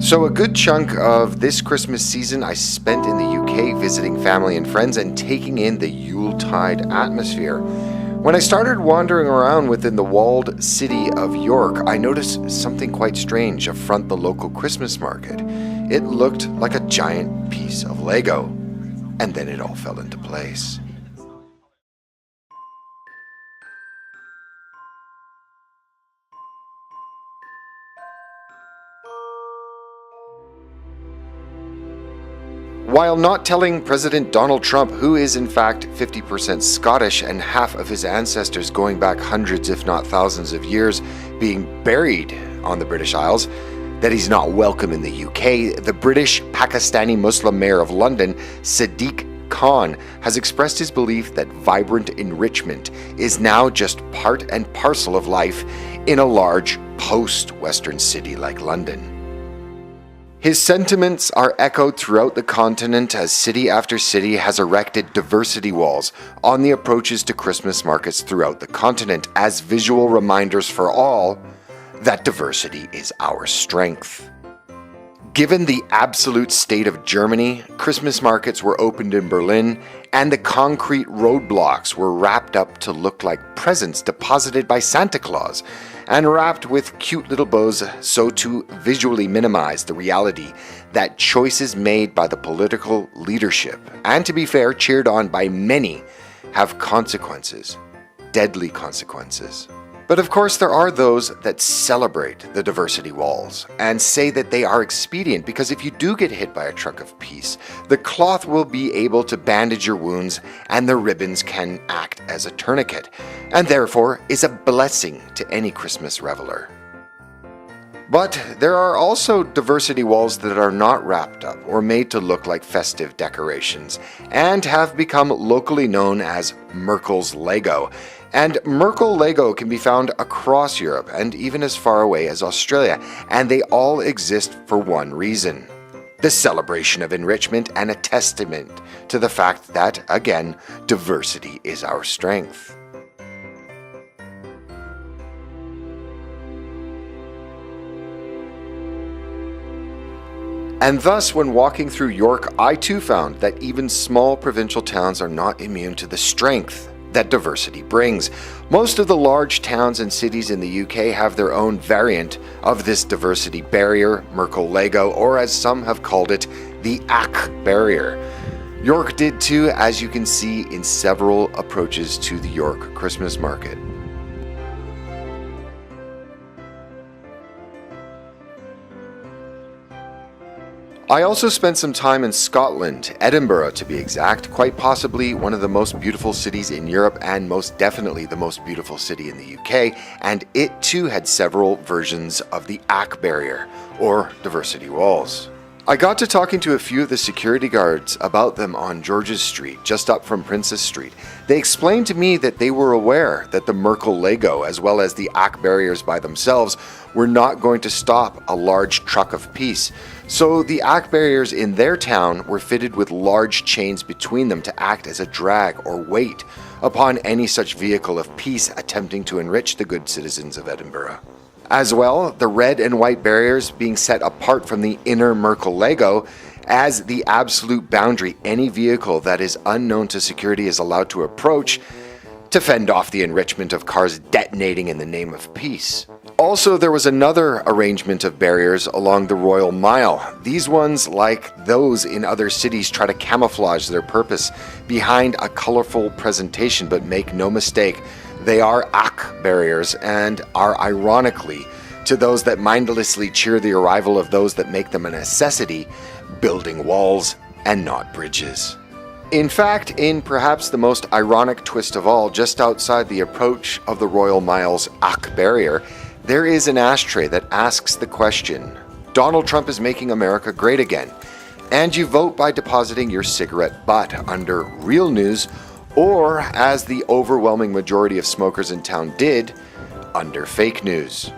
So a good chunk of this Christmas season I spent in the UK visiting family and friends and taking in the Yuletide atmosphere. When I started wandering around within the walled city of York, I noticed something quite strange affront the local Christmas market. It looked like a giant piece of Lego, and then it all fell into place. While not telling President Donald Trump, who is in fact 50% Scottish and half of his ancestors going back hundreds if not thousands of years being buried on the British Isles, that he's not welcome in the UK, the British Pakistani Muslim mayor of London, Sadiq Khan, has expressed his belief that vibrant enrichment is now just part and parcel of life in a large post-Western city like London. His sentiments are echoed throughout the continent as city after city has erected diversity walls on the approaches to Christmas markets throughout the continent as visual reminders for all that diversity is our strength. Given the absolute state of Germany, Christmas markets were opened in Berlin and the concrete roadblocks were wrapped up to look like presents deposited by Santa Claus and wrapped with cute little bows so to visually minimize the reality that choices made by the political leadership, and to be fair, cheered on by many, have consequences, deadly consequences. But of course there are those that celebrate the diversity walls and say that they are expedient because if you do get hit by a truck of peace, the cloth will be able to bandage your wounds and the ribbons can act as a tourniquet, and therefore is a blessing to any Christmas reveler. But there are also diversity walls that are not wrapped up or made to look like festive decorations and have become locally known as Merkel's Lego. And Merkel Lego can be found across Europe and even as far away as Australia, and they all exist for one reason: the celebration of enrichment and a testament to the fact that, again, diversity is our strength. And thus, when walking through York, I too found that even small provincial towns are not immune to the strength that diversity brings. Most of the large towns and cities in the UK have their own variant of this diversity barrier, Merkel Lego, or as some have called it, the ACK barrier. York did too, as you can see in several approaches to the York Christmas market. I also spent some time in Scotland, Edinburgh to be exact, quite possibly one of the most beautiful cities in Europe and most definitely the most beautiful city in the UK, and it too had several versions of the ACK barrier, or diversity walls. I got to talking to a few of the security guards about them on George's Street, just up from Princess Street. They explained to me that they were aware that the Merkel Lego, as well as the ACK barriers by themselves, were not going to stop a large truck of peace. So the ACK barriers in their town were fitted with large chains between them to act as a drag or weight upon any such vehicle of peace attempting to enrich the good citizens of Edinburgh. As well, the red and white barriers being set apart from the inner Merkel Lego as the absolute boundary any vehicle that is unknown to security is allowed to approach to fend off the enrichment of cars detonating in the name of peace. Also, there was another arrangement of barriers along the Royal Mile. These ones, like those in other cities, try to camouflage their purpose behind a colorful presentation, but make no mistake, they are ACK barriers and are ironically, to those that mindlessly cheer the arrival of those that make them a necessity, building walls and not bridges. In fact, in perhaps the most ironic twist of all, just outside the approach of the Royal Mile's ACK barrier, there is an ashtray that asks the question, Donald Trump is making America great again, and you vote by depositing your cigarette butt under real news, or as the overwhelming majority of smokers in town did, under fake news.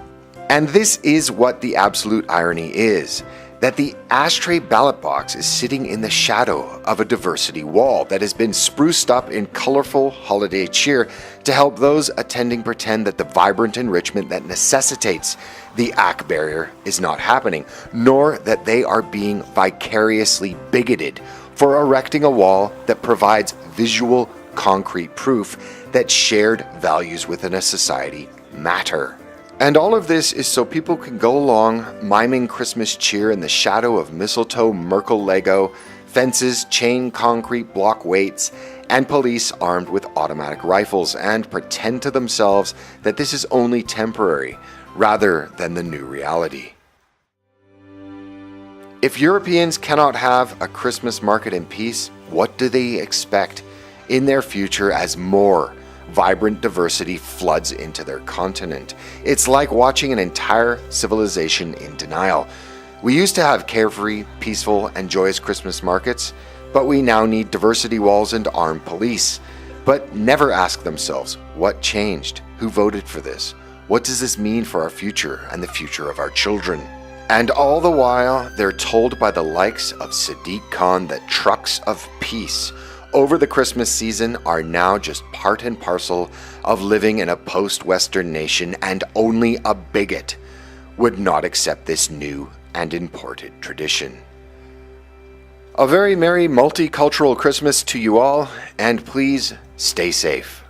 And this is what the absolute irony is. that the ashtray ballot box is sitting in the shadow of a diversity wall that has been spruced up in colorful holiday cheer to help those attending pretend that the vibrant enrichment that necessitates the ACK barrier is not happening, nor that they are being vicariously bigoted for erecting a wall that provides visual, concrete proof that shared values within a society matter. And all of this is so people can go along miming Christmas cheer in the shadow of mistletoe, Merkle Lego, fences, chain concrete block weights, and police armed with automatic rifles, and pretend to themselves that this is only temporary, rather than the new reality. If Europeans cannot have a Christmas market in peace, what do they expect in their future as more vibrant diversity floods into their continent? It's like watching an entire civilization in denial. We used to have carefree, peaceful, and joyous Christmas markets, but we now need diversity walls and armed police. But never ask themselves, what changed? Who voted for this? What does this mean for our future and the future of our children? And all the while, they're told by the likes of Sadiq Khan that trucks of peace over the Christmas season are now just part and parcel of living in a post-Western nation, and only a bigot would not accept this new and imported tradition. A very merry multicultural Christmas to you all, and please stay safe.